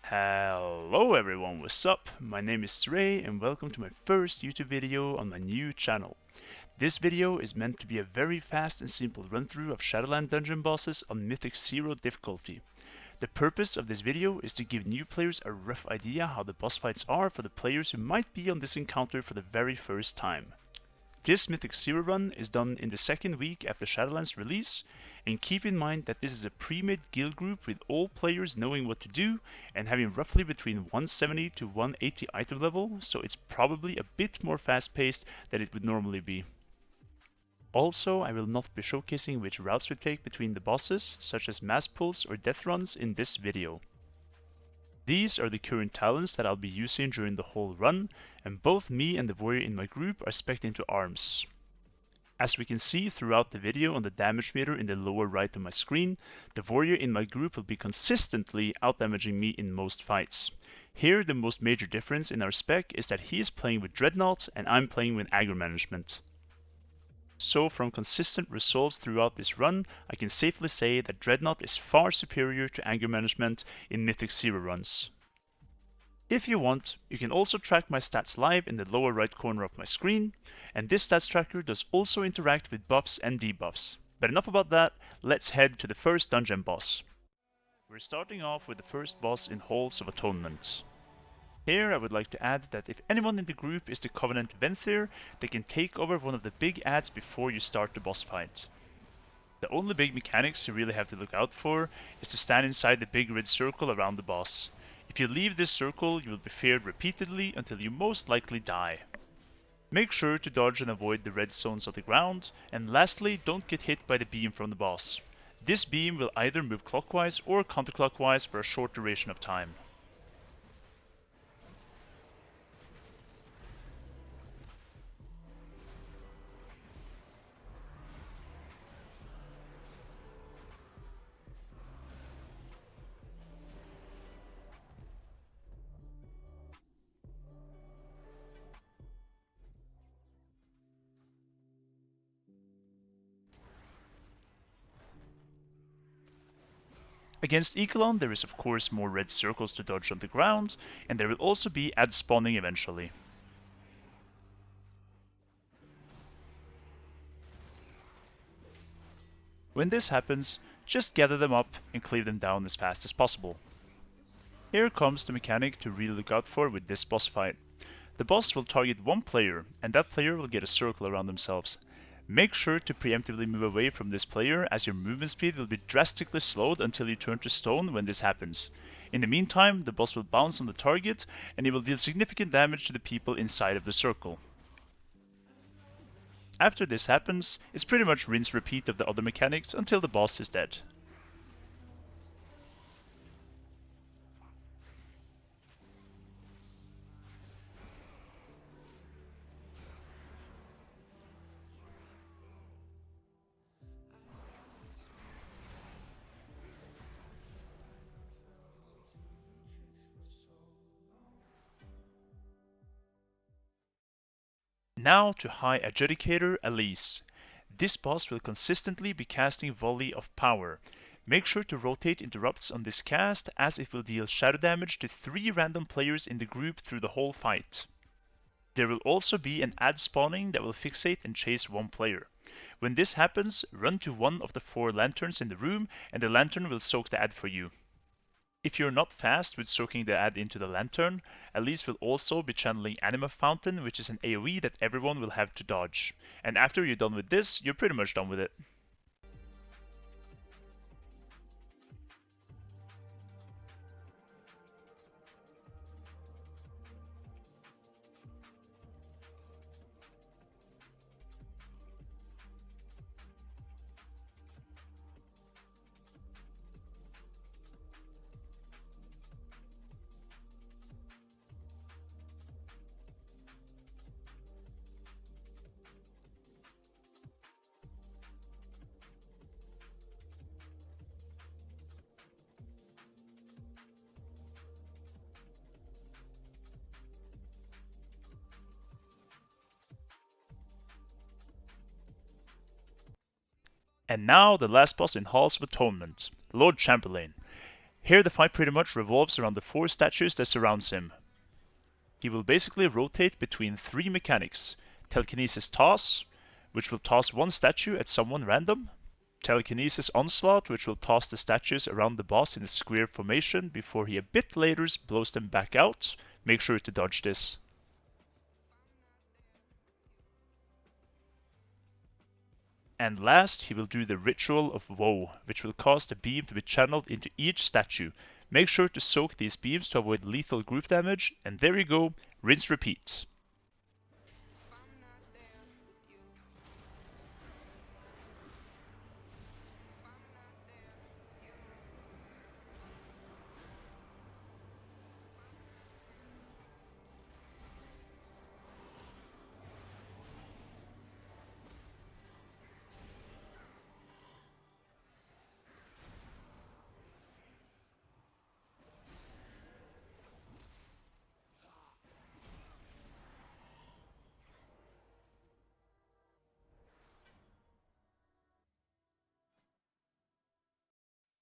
Hello everyone, what's up? My name is Zhrey and welcome to my first YouTube video on my new channel. This video is meant to be a very fast and simple run through of Shadowland dungeon bosses on Mythic 0 difficulty. The purpose of this video is to give new players a rough idea how the boss fights are for the players who might be on this encounter for the very first time. This Mythic 0 run is done in the second week after Shadowlands release, and keep in mind that this is a pre-made guild group with all players knowing what to do and having roughly between 170 to 180 item level, so it's probably a bit more fast paced than it would normally be. Also, I will not be showcasing which routes we take between the bosses, such as mass pulls or death runs in this video. These are the current talents that I'll be using during the whole run, and both me and the warrior in my group are spec'd into arms. As we can see throughout the video on the damage meter in the lower right of my screen, the warrior in my group will be consistently outdamaging me in most fights. Here the most major difference in our spec is that he is playing with Dreadnought and I'm playing with aggro management. So from consistent results throughout this run, I can safely say that Dreadnought is far superior to aggro management in Mythic 0 runs. If you want, you can also track my stats live in the lower right corner of my screen, and this stats tracker does also interact with buffs and debuffs. But enough about that, let's head to the first dungeon boss. We're starting off with the first boss in Hallse of Atonement. Here I would like to add that if anyone in the group is the Covenant Venthyr, they can take over one of the big adds before you start the boss fight. The only big mechanics you really have to look out for is to stand inside the big red circle around the boss. If you leave this circle, you will be feared repeatedly until you most likely die. Make sure to dodge and avoid the red zones of the ground, and lastly, don't get hit by the beam from the boss. This beam will either move clockwise or counterclockwise for a short duration of time. Against Echelon there is of course more red circles to dodge on the ground, and there will also be ad spawning eventually. When this happens, just gather them up and cleave them down as fast as possible. Here comes the mechanic to really look out for with this boss fight. The boss will target one player, and that player will get a circle around themselves. Make sure to preemptively move away from this player, as your movement speed will be drastically slowed until you turn to stone when this happens. In the meantime, the boss will bounce on the target and he will deal significant damage to the people inside of the circle. After this happens, it's pretty much rinse repeat of the other mechanics until the boss is dead. Now to High Adjudicator Elise. This boss will consistently be casting Volley of Power. Make sure to rotate interrupts on this cast, as it will deal shadow damage to 3 random players in the group through the whole fight. There will also be an ad spawning that will fixate and chase one player. When this happens, run to one of the 4 lanterns in the room and the lantern will soak the ad for you. If you're not fast with soaking the ad into the lantern, Elise will also be channeling Anima Fountain, which is an AoE that everyone will have to dodge. And after you're done with this, you're pretty much done with it. And now the last boss in Hallse of Atonement, Lord Chamberlain. Here the fight pretty much revolves around the 4 statues that surrounds him. He will basically rotate between 3 mechanics: Telekinesis Toss, which will toss 1 statue at someone random; Telekinesis Onslaught, which will toss the statues around the boss in a square formation before he a bit later blows them back out. Make sure to dodge this. And last, he will do the Ritual of Woe, which will cause the beam to be channeled into each statue. Make sure to soak these beams to avoid lethal group damage, and there you go, rinse repeat.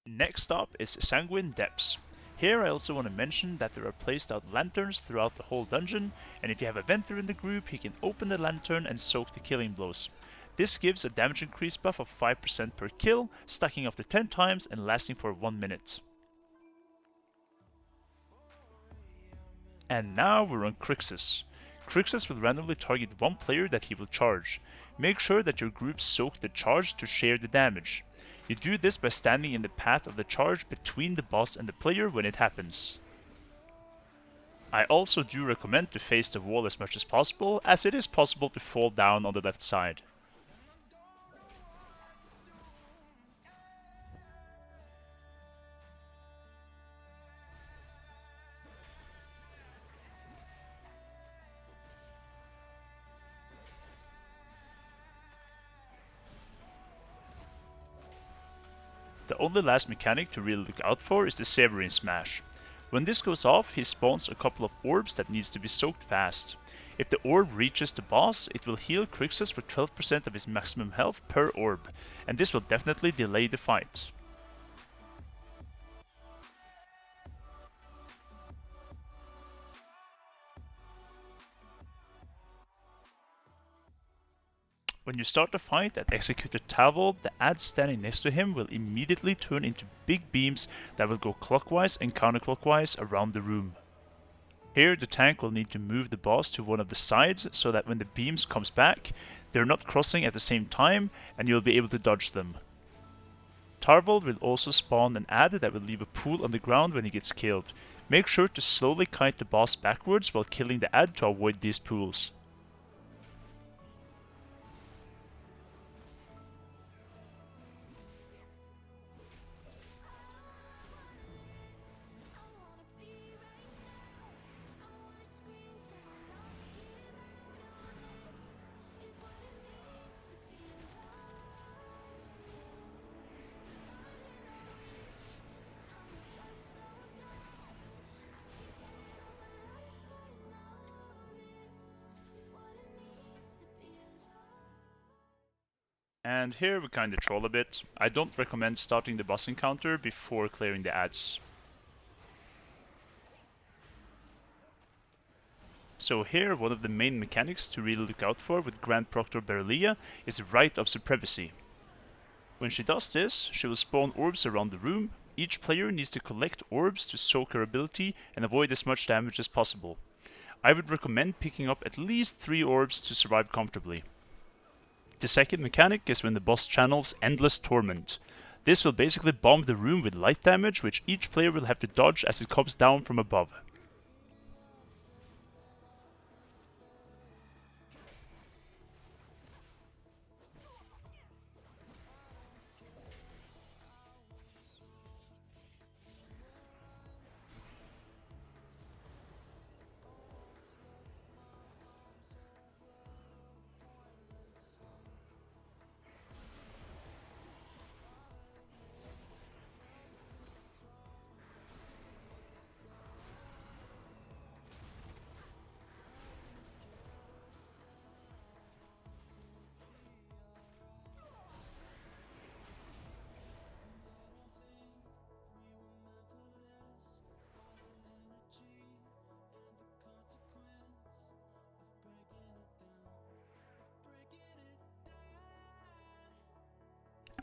Next up is Sanguine Depths. Here I also want to mention that there are placed out lanterns throughout the whole dungeon, and if you have a Venter in the group, he can open the lantern and soak the killing blows. This gives a damage increase buff of 5% per kill, stacking up to 10 times and lasting for 1 minute. And now we're on Crixus. Crixus will randomly target one player that he will charge. Make sure that your group soak the charge to share the damage. You do this by standing in the path of the charge between the boss and the player when it happens. I also do recommend to face the wall as much as possible, as it is possible to fall down on the left side. The only last mechanic to really look out for is the Severin Smash. When this goes off, he spawns a couple of orbs that needs to be soaked fast. If the orb reaches the boss, it will heal Crixus for 12% of his maximum health per orb, and this will definitely delay the fight. When you start the fight at Executor Tavold, the ads standing next to him will immediately turn into big beams that will go clockwise and counterclockwise around the room. Here the tank will need to move the boss to one of the sides so that when the beams comes back, they're not crossing at the same time and you'll be able to dodge them. Tarvold will also spawn an ad that will leave a pool on the ground when he gets killed. Make sure to slowly kite the boss backwards while killing the ad to avoid these pools. And here we kinda troll a bit. I don't recommend starting the boss encounter before clearing the ads. So here, one of the main mechanics to really look out for with Grand Proctor Berelia is Rite of Supremacy. When she does this, she will spawn orbs around the room. Each player needs to collect orbs to soak her ability and avoid as much damage as possible. I would recommend picking up at least 3 orbs to survive comfortably. The second mechanic is when the boss channels Endless Torment. This will basically bomb the room with light damage, which each player will have to dodge as it comes down from above.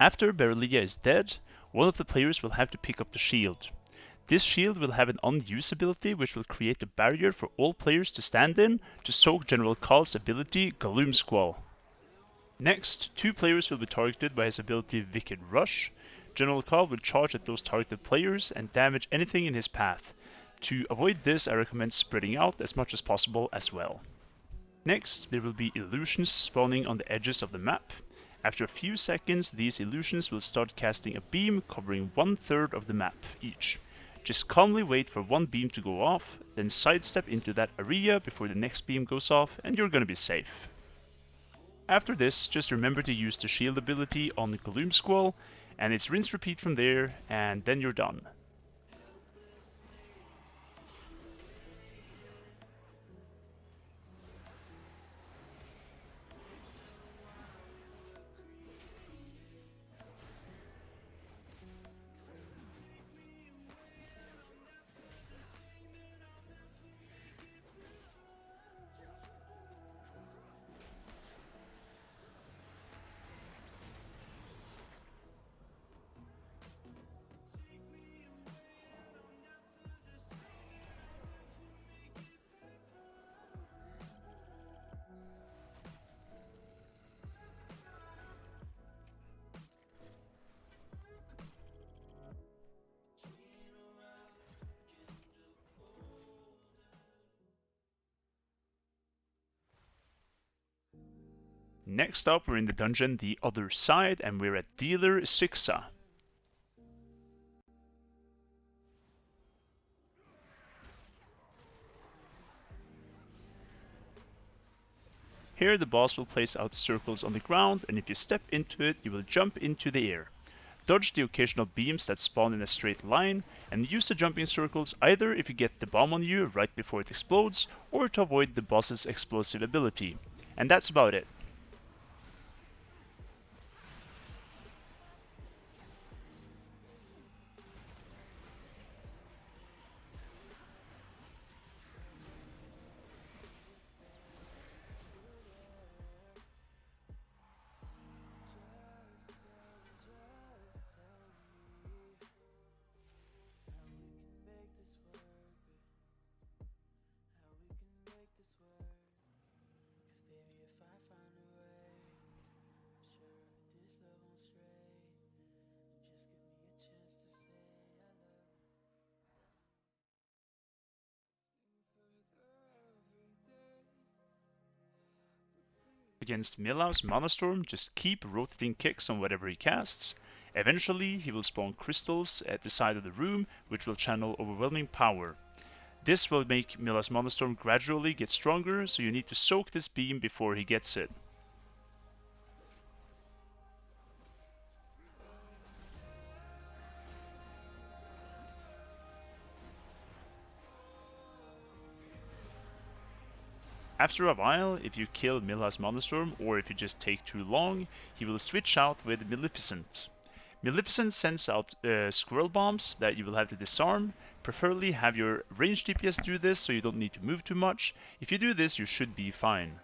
After Berelia is dead, one of the players will have to pick up the shield. This shield will have an unused ability which will create a barrier for all players to stand in to soak General Khal's ability Gloom Squall. Next, 2 players will be targeted by his ability Wicked Rush. General Khal will charge at those targeted players and damage anything in his path. To avoid this, I recommend spreading out as much as possible as well. Next, there will be illusions spawning on the edges of the map. After a few seconds, these illusions will start casting a beam covering 1/3 of the map each. Just calmly wait for one beam to go off, then sidestep into that area before the next beam goes off, and you're gonna be safe. After this, just remember to use the shield ability on Gloom Squall, and it's rinse repeat from there, and then you're done. Next up, we're in the dungeon The Other Side, and we're at Dealer Sixa. Here the boss will place out circles on the ground, and if you step into it, you will jump into the air. Dodge the occasional beams that spawn in a straight line, and use the jumping circles either if you get the bomb on you right before it explodes, or to avoid the boss's explosive ability. And that's about it. Against Milau's Mana Storm, just keep rotating kicks on whatever he casts. Eventually, he will spawn crystals at the side of the room, which will channel overwhelming power. This will make Milau's Mana Storm gradually get stronger, so you need to soak this beam before he gets it. After a while, if you kill Milau's Mana Storm, or if you just take too long, he will switch out with Maleficent. Maleficent sends out squirrel bombs that you will have to disarm. Preferably have your ranged DPS do this so you don't need to move too much. If you do this, you should be fine.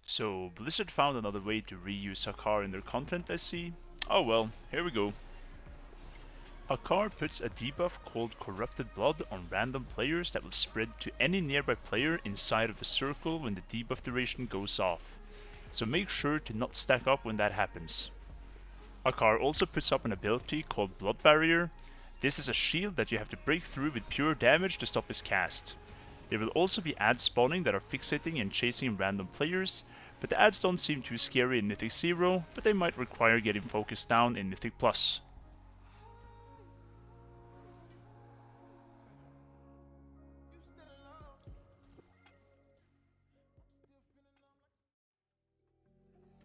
So, Blizzard found another way to reuse Hakar in their content, I see. Oh well, here we go. Hakar puts a debuff called Corrupted Blood on random players that will spread to any nearby player inside of the circle when the debuff duration goes off. So make sure to not stack up when that happens. Hakar also puts up an ability called Blood Barrier. This is a shield that you have to break through with pure damage to stop his cast. There will also be ads spawning that are fixating and chasing random players, but the ads don't seem too scary in Mythic 0, but they might require getting focused down in Mythic Plus.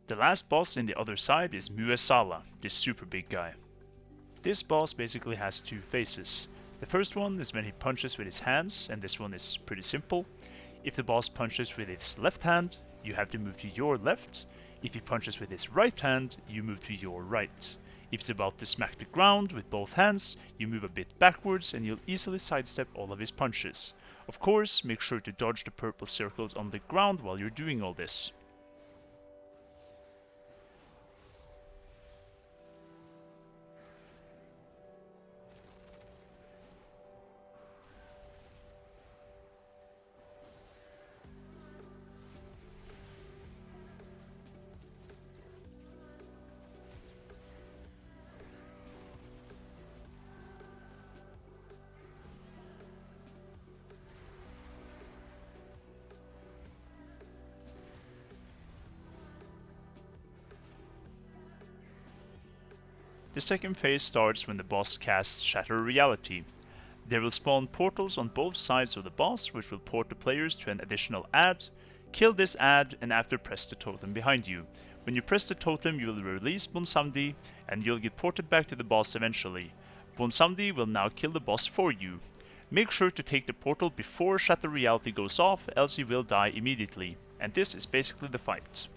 The last boss in the other side is Muesala, this super big guy. This boss basically has two phases. The first one is when he punches with his hands, and this one is pretty simple. If the boss punches with his left hand, you have to move to your left. If he punches with his right hand, you move to your right. If he's about to smack the ground with both hands, you move a bit backwards and you'll easily sidestep all of his punches. Of course, make sure to dodge the purple circles on the ground while you're doing all this. The second phase starts when the boss casts Shatter Reality. There will spawn portals on both sides of the boss, which will port the players to an additional ad. Kill this ad and after press the totem behind you. When you press the totem, you will release Bonsamdi and you'll get ported back to the boss eventually. Bonsamdi will now kill the boss for you. Make sure to take the portal before Shatter Reality goes off, else you will die immediately. And this is basically the fight.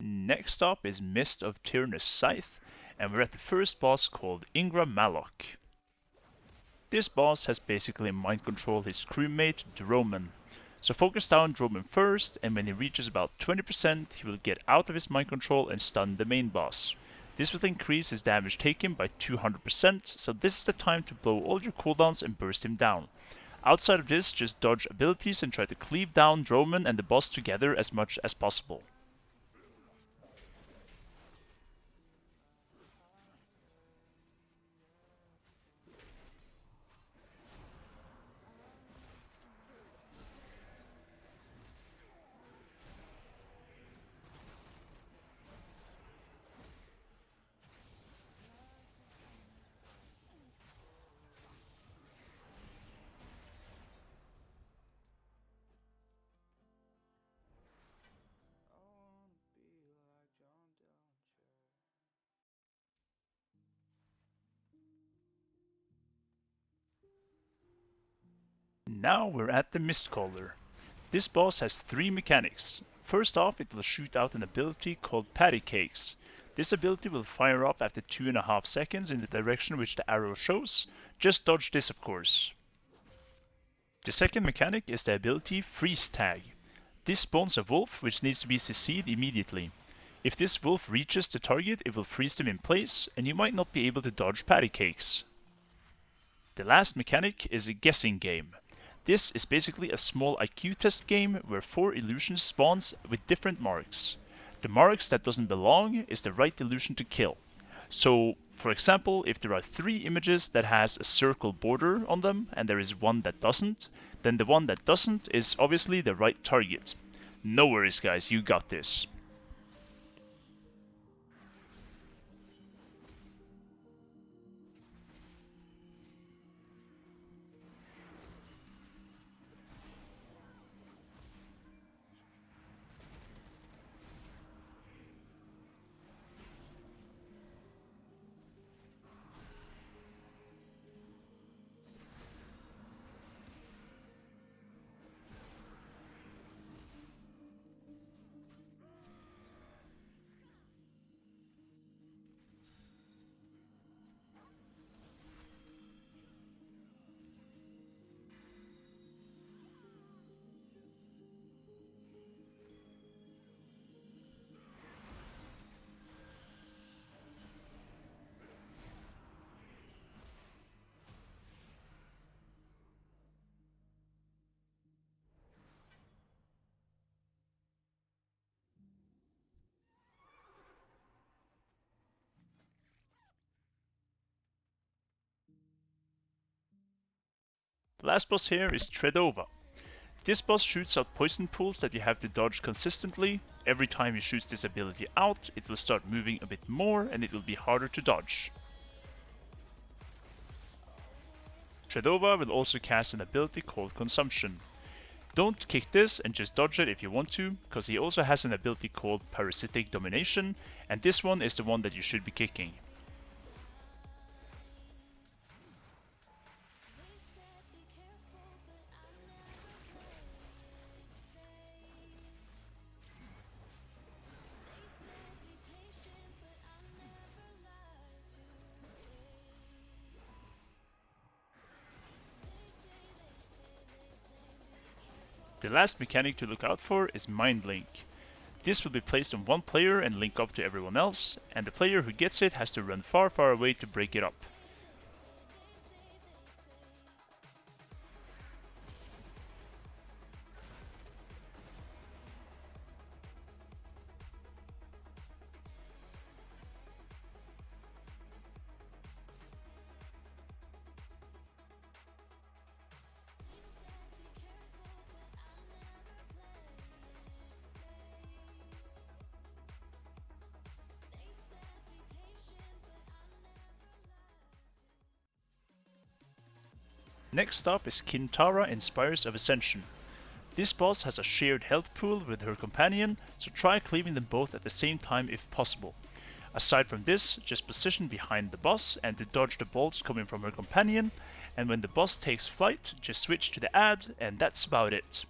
Next up is Mist of Tirna's Scithe, and we're at the first boss called Ingra Malok. This boss has basically mind controlled his crewmate Droman. So focus down Droman first, and when he reaches about 20%, he will get out of his mind control and stun the main boss. This will increase his damage taken by 200%, so this is the time to blow all your cooldowns and burst him down. Outside of this, just dodge abilities and try to cleave down Droman and the boss together as much as possible. Now we're at the Mistcaller. This boss has three mechanics. First off, it will shoot out an ability called Patty Cakes. This ability will fire up after 2.5 seconds in the direction which the arrow shows. Just dodge this, of course. The second mechanic is the ability Freeze Tag. This spawns a wolf which needs to be CC'd immediately. If this wolf reaches the target, it will freeze them in place, and you might not be able to dodge Patty Cakes. The last mechanic is a guessing game. This is basically a small IQ test game where 4 illusions spawns with different marks. The marks that doesn't belong is the right illusion to kill. So, for example, if there are 3 images that has a circle border on them and there is one that doesn't, then the one that doesn't is obviously the right target. No worries guys, you got this. The last boss here is Tredova. This boss shoots out poison pools that you have to dodge consistently. Every time he shoots this ability out, it will start moving a bit more and it will be harder to dodge. Tredova will also cast an ability called Consumption. Don't kick this and just dodge it if you want to, because he also has an ability called Parasitic Domination, and this one is the one that you should be kicking. The last mechanic to look out for is Mind Link. This will be placed on one player and link up to everyone else, and the player who gets it has to run far away to break it up. Next up is Kintara in Spires of Ascension. This boss has a shared health pool with her companion, so try cleaving them both at the same time if possible. Aside from this, just position behind the boss and to dodge the bolts coming from her companion, and when the boss takes flight, just switch to the add, and that's about it.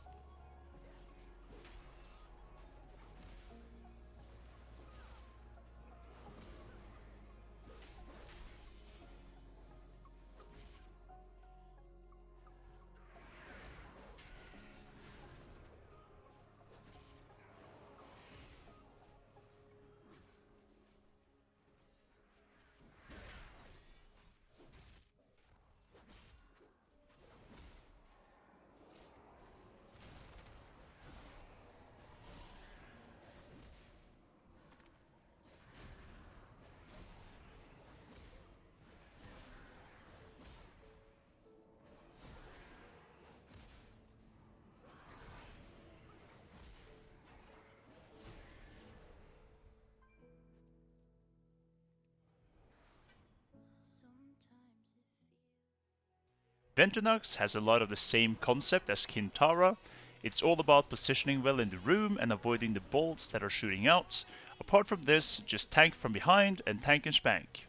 Ventonox has a lot of the same concept as Kintara. It's all about positioning well in the room and avoiding the bolts that are shooting out. Apart from this, just tank from behind and tank and spank.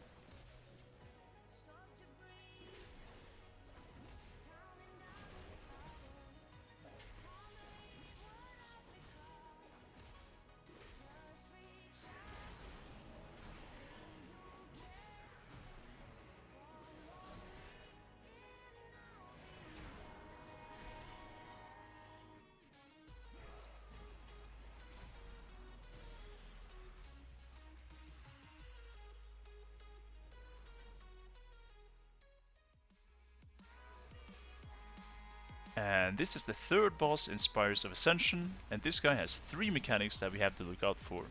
And this is the third boss in Spires of Ascension, and this guy has 3 mechanics that we have to look out for.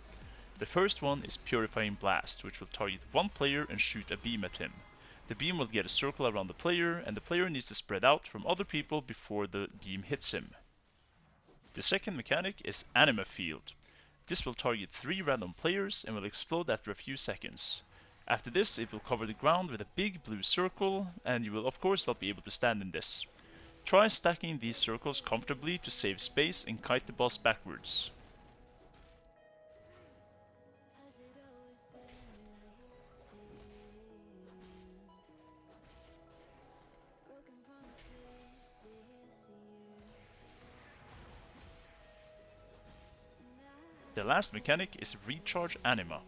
The first one is Purifying Blast, which will target one player and shoot a beam at him. The beam will get a circle around the player, and the player needs to spread out from other people before the beam hits him. The second mechanic is Anima Field. This will target 3 random players and will explode after a few seconds. After this, it will cover the ground with a big blue circle, and you will of course not be able to stand in this. Try stacking these circles comfortably to save space and kite the boss backwards. The last mechanic is Recharge Anima.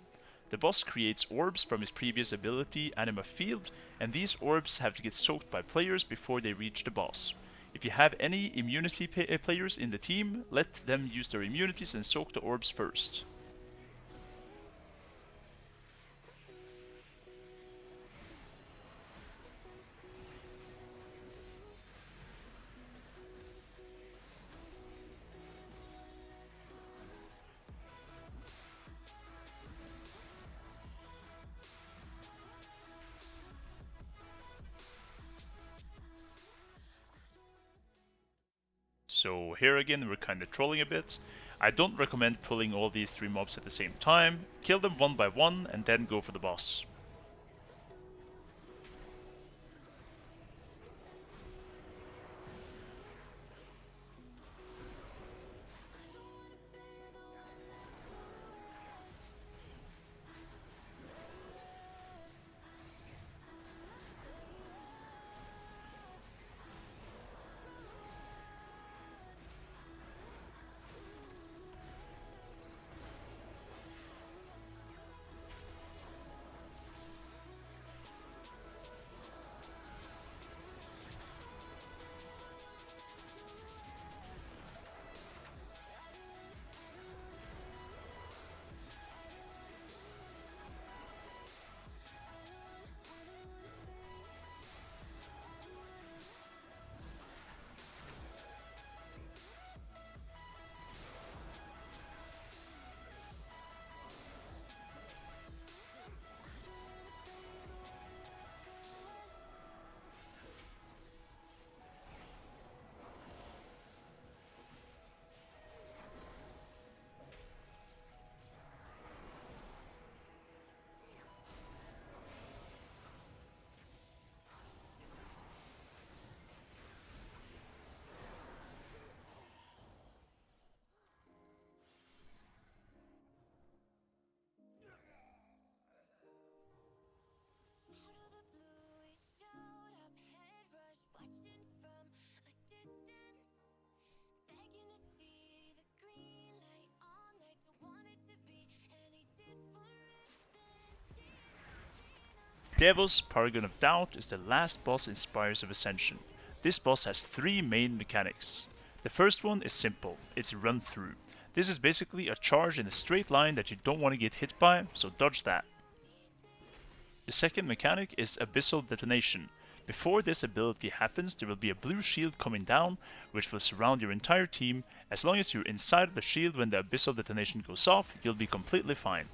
The boss creates orbs from his previous ability Anima Field, and these orbs have to get soaked by players before they reach the boss. If you have any immunity players in the team, let them use their immunities and soak the orbs first. So here again we're kinda trolling a bit. I don't recommend pulling all these 3 mobs at the same time. Kill them one by one and then go for the boss. Devil's Paragon of Doubt is the last boss in Spires of Ascension. This boss has 3 main mechanics. The first one is simple, it's run through. This is basically a charge in a straight line that you don't want to get hit by, so dodge that. The second mechanic is Abyssal Detonation. Before this ability happens, there will be a blue shield coming down, which will surround your entire team. As long as you're inside of the shield when the Abyssal Detonation goes off, you'll be completely fine.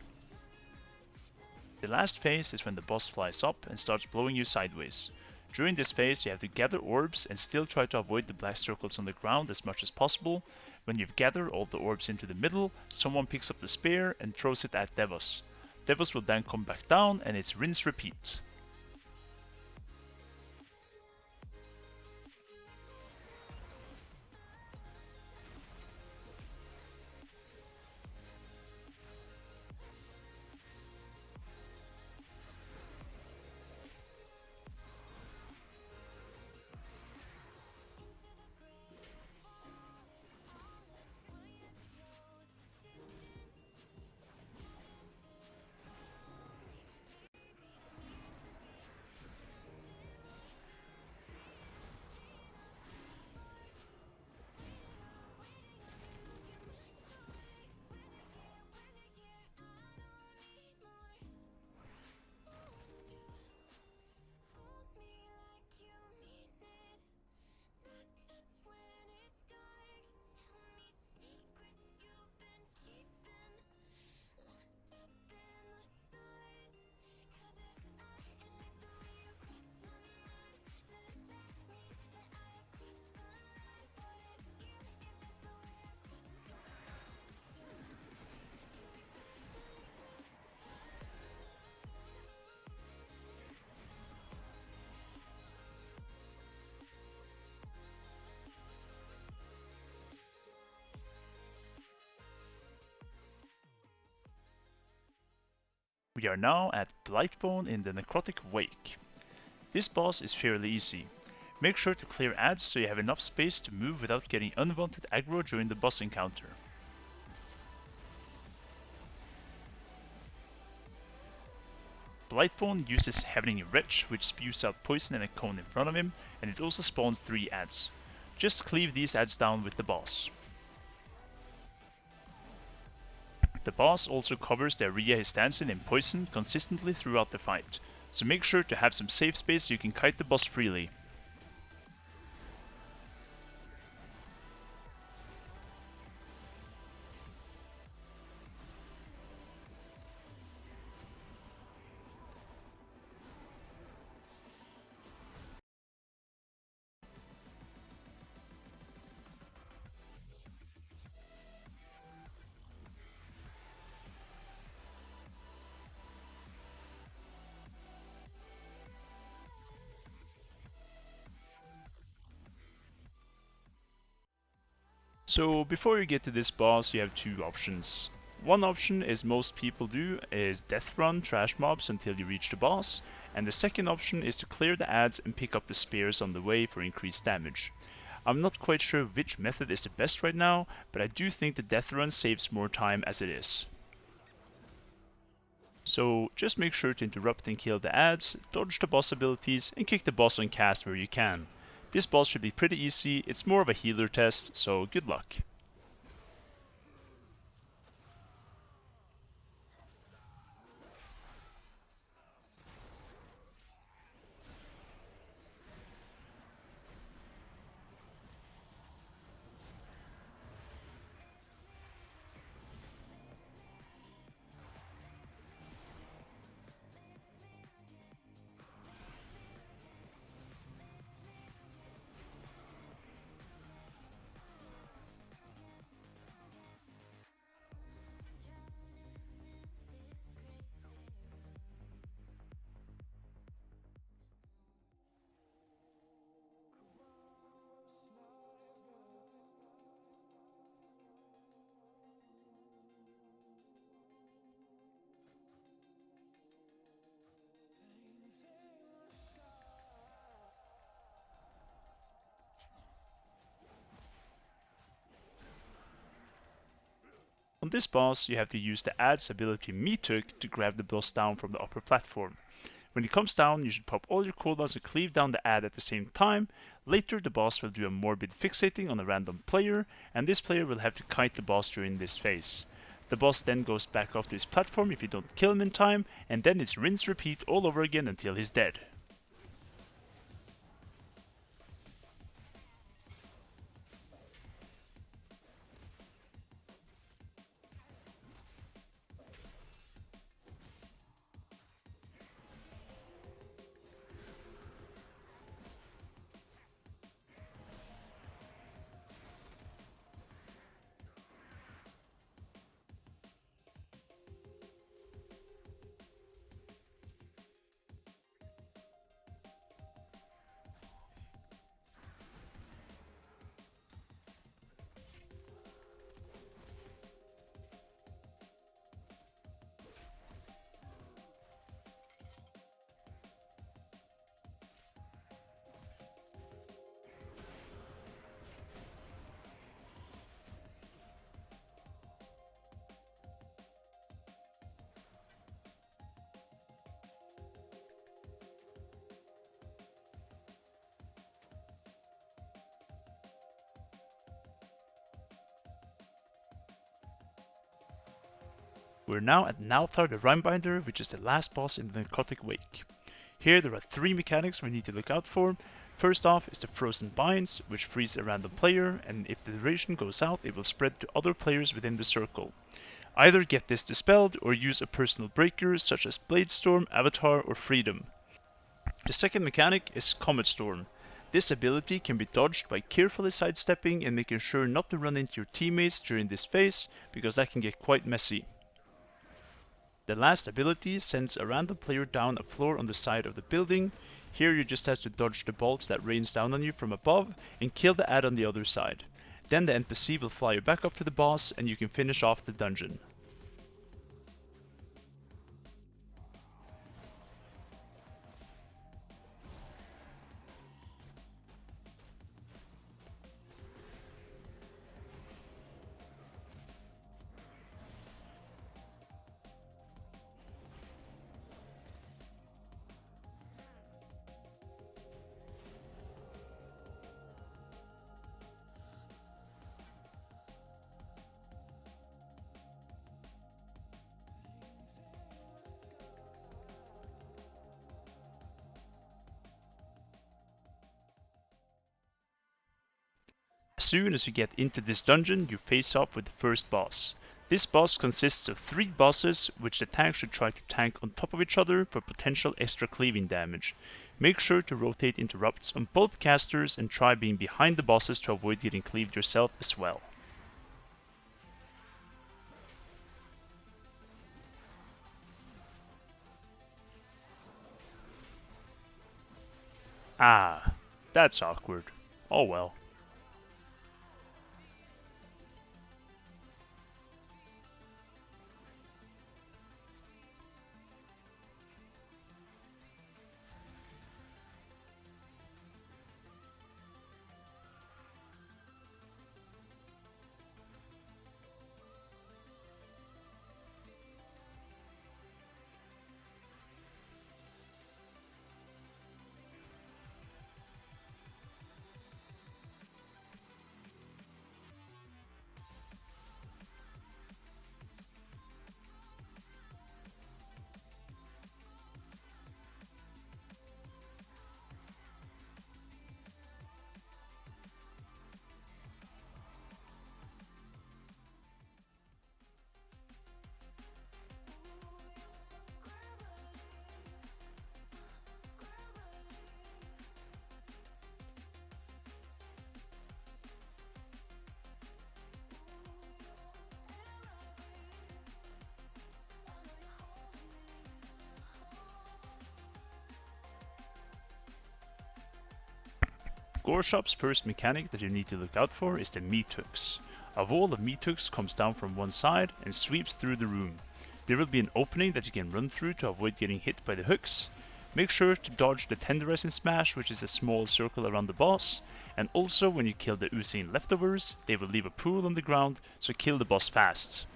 The last phase is when the boss flies up and starts blowing you sideways. During this phase you have to gather orbs and still try to avoid the black circles on the ground as much as possible. When you've gathered all the orbs into the middle, someone picks up the spear and throws it at Devos. Devos will then come back down and it's rinse repeat. We are now at Blightbone in the Necrotic Wake. This boss is fairly easy. Make sure to clear ads so you have enough space to move without getting unwanted aggro during the boss encounter. Blightbone uses Heavenly Wretch, which spews out poison in a cone in front of him, and it also spawns 3 ads. Just cleave these ads down with the boss. The boss also covers the area he stands in poison consistently throughout the fight, so make sure to have some safe space so you can kite the boss freely. So before you get to this boss, you have two options. One option, as most people do, is death run trash mobs until you reach the boss, and the second option is to clear the ads and pick up the spears on the way for increased damage. I'm not quite sure which method is the best right now, but I do think the death run saves more time as it is. So just make sure to interrupt and kill the ads, dodge the boss abilities, and kick the boss on cast where you can. This boss should be pretty easy, it's more of a healer test, so good luck. On this boss, you have to use the ad's ability Mythic to grab the boss down from the upper platform. When he comes down, you should pop all your cooldowns and cleave down the ad at the same time. Later, the boss will do a morbid fixating on a random player, and this player will have to kite the boss during this phase. The boss then goes back off to his platform if you don't kill him in time, and then it's rinse repeat all over again until he's dead. We're now at Nalthar the Rimebinder, which is the last boss in the necrotic wake. Here there are three mechanics we need to look out for. First off is the frozen binds, which freeze a random player, and if the duration goes out it will spread to other players within the circle. Either get this dispelled or use a personal breaker such as Bladestorm, Avatar or Freedom. The second mechanic is Comet Storm. This ability can be dodged by carefully sidestepping and making sure not to run into your teammates during this phase, because that can get quite messy. The last ability sends a random player down a floor on the side of the building. Here you just have to dodge the bolts that rains down on you from above and kill the ad on the other side. Then the NPC will fly you back up to the boss and you can finish off the dungeon. As soon as you get into this dungeon, you face off with the first boss. This boss consists of 3 bosses, which the tank should try to tank on top of each other for potential extra cleaving damage. Make sure to rotate interrupts on both casters and try being behind the bosses to avoid getting cleaved yourself as well. Ah, that's awkward. Oh well. Goreshop's first mechanic that you need to look out for is the meat hooks. A wall of meat hooks comes down from one side and sweeps through the room. There will be an opening that you can run through to avoid getting hit by the hooks. Make sure to dodge the tenderize and smash, which is a small circle around the boss, and also when you kill the oozing leftovers, they will leave a pool on the ground, so kill the boss fast.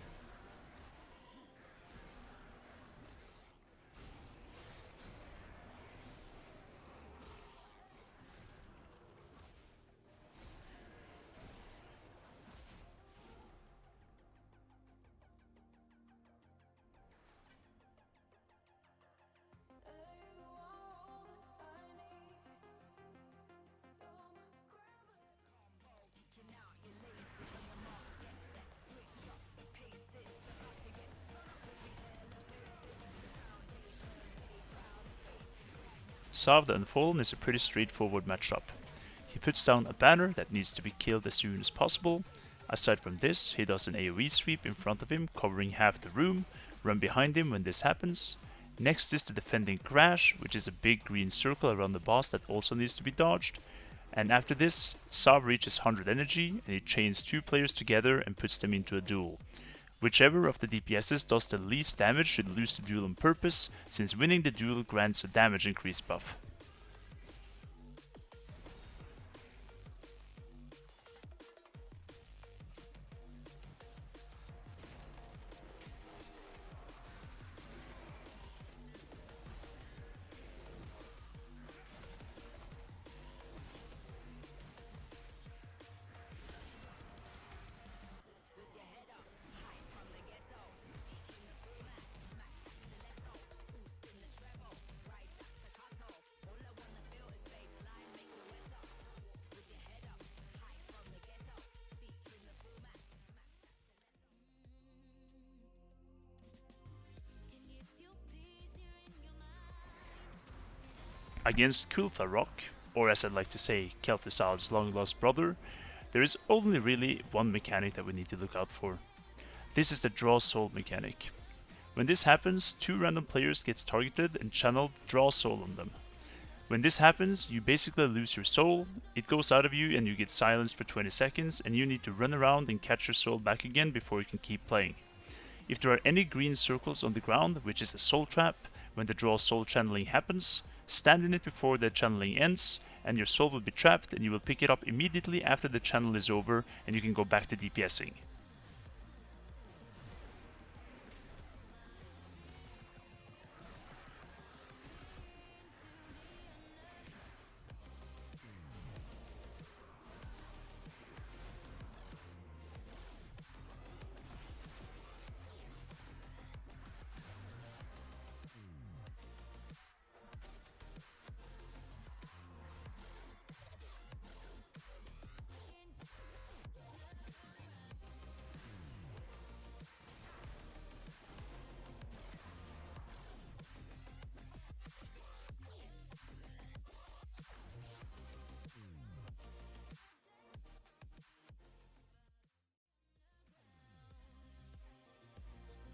Sav the Unfallen is a pretty straightforward matchup. He puts down a banner that needs to be killed as soon as possible. Aside from this, he does an AoE sweep in front of him, covering half the room, run behind him when this happens. Next is the defending crash, which is a big green circle around the boss that also needs to be dodged. And after this, Sav reaches 100 energy and he chains 2 players together and puts them into a duel. Whichever of the DPSs does the least damage should lose the duel on purpose, since winning the duel grants a damage increase buff. Against Kultharok, or as I'd like to say, Kel'Thuzad's long lost brother, there is only really one mechanic that we need to look out for. This is the draw soul mechanic. When this happens, 2 random players gets targeted and channeled draw soul on them. When this happens, you basically lose your soul, it goes out of you and you get silenced for 20 seconds and you need to run around and catch your soul back again before you can keep playing. If there are any green circles on the ground, which is a soul trap, when the draw soul channeling happens, stand in it before the channeling ends, and your soul will be trapped and you will pick it up immediately after the channel is over and you can go back to DPSing.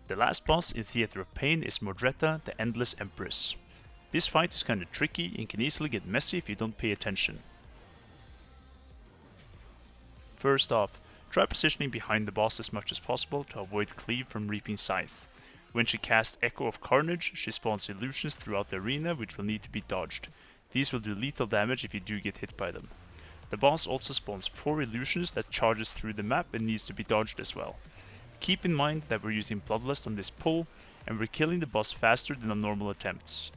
The last boss in Theater of Pain is Modretta, the Endless Empress. This fight is kinda tricky and can easily get messy if you don't pay attention. First off, try positioning behind the boss as much as possible to avoid Cleave from Reaping Scythe. When she casts Echo of Carnage, she spawns illusions throughout the arena which will need to be dodged. These will do lethal damage if you do get hit by them. The boss also spawns 4 illusions that charges through the map and needs to be dodged as well. Keep in mind that we're using Bloodlust on this pull, and we're killing the boss faster than on normal attempts.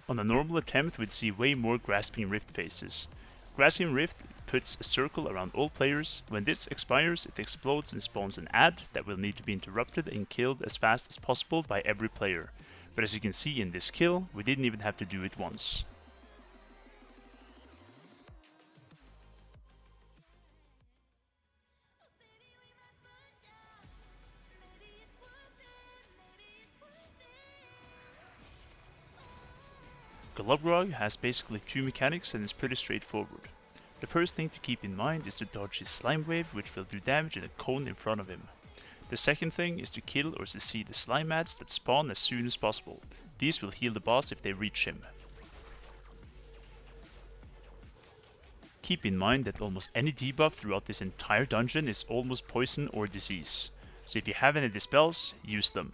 On a normal attempt we'd see way more Grasping Rift phases. Grasping Rift puts a circle around all players. When this expires, it explodes and spawns an ad that will need to be interrupted and killed as fast as possible by every player. But as you can see in this kill, we didn't even have to do it once. Golubgrog has basically 2 mechanics and is pretty straightforward. The first thing to keep in mind is to dodge his slime wave, which will do damage in a cone in front of him. The second thing is to kill or CC the slime adds that spawn as soon as possible. These will heal the boss if they reach him. Keep in mind that almost any debuff throughout this entire dungeon is almost poison or disease, so if you have any dispels, use them.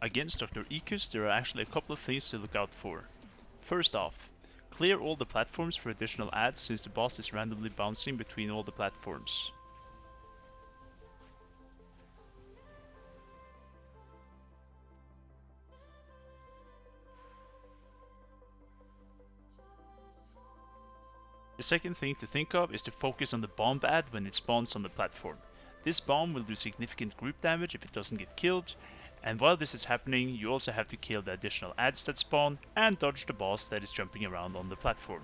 Against Dr. Ecus, there are actually a couple of things to look out for. First off, clear all the platforms for additional adds since the boss is randomly bouncing between all the platforms. The second thing to think of is to focus on the bomb ad when it spawns on the platform. This bomb will do significant group damage if it doesn't get killed, and while this is happening, you also have to kill the additional adds that spawn and dodge the boss that is jumping around on the platform.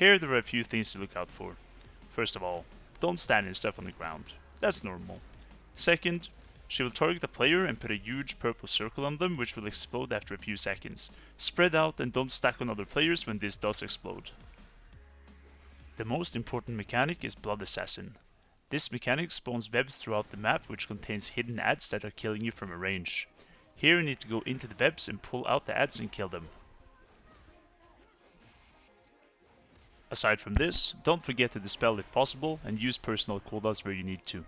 Here there are a few things to look out for. First of all, don't stand in stuff on the ground. That's normal. Second, she will target the player and put a huge purple circle on them which will explode after a few seconds. Spread out and don't stack on other players when this does explode. The most important mechanic is Blood Assassin. This mechanic spawns webs throughout the map which contains hidden adds that are killing you from a range. Here you need to go into the webs and pull out the adds and kill them. Aside from this, don't forget to dispel if possible and use personal cooldowns where you need to.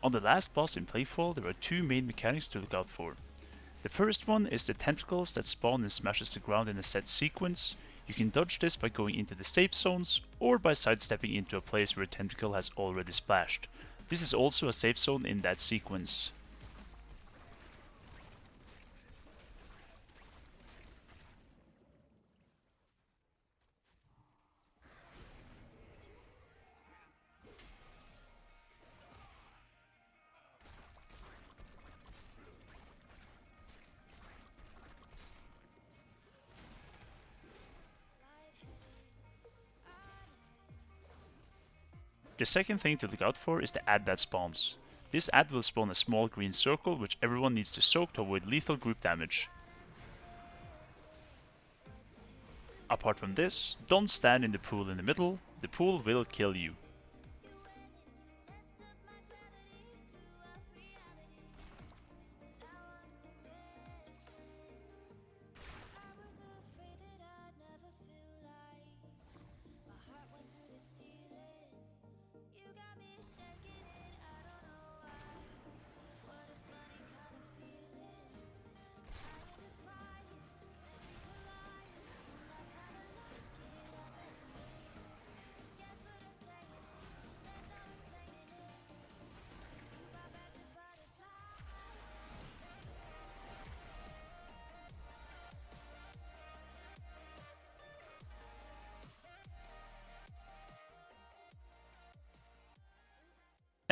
On the last boss in Plaguefall, there are two main mechanics to look out for. The first one is the tentacles that spawn and smashes the ground in a set sequence. You can dodge this by going into the safe zones, or by sidestepping into a place where a tentacle has already splashed. This is also a safe zone in that sequence. The second thing to look out for is the ad that spawns. This ad will spawn a small green circle which everyone needs to soak to avoid lethal group damage. Apart from this, don't stand in the pool in the middle, the pool will kill you.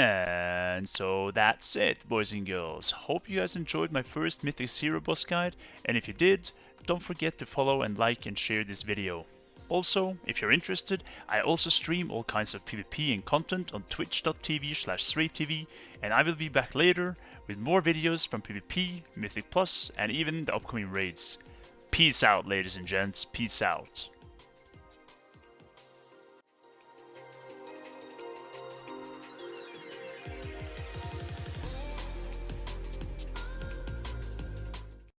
And so that's it, boys and girls. Hope you guys enjoyed my first Mythic Hero boss guide, and if you did, don't forget to follow and like and share this video. Also, if you're interested, I also stream all kinds of PvP and content on twitch.tv/ZhreyTV, and I will be back later with more videos from PvP, Mythic Plus, and even the upcoming raids. Peace out, ladies and gents, peace out.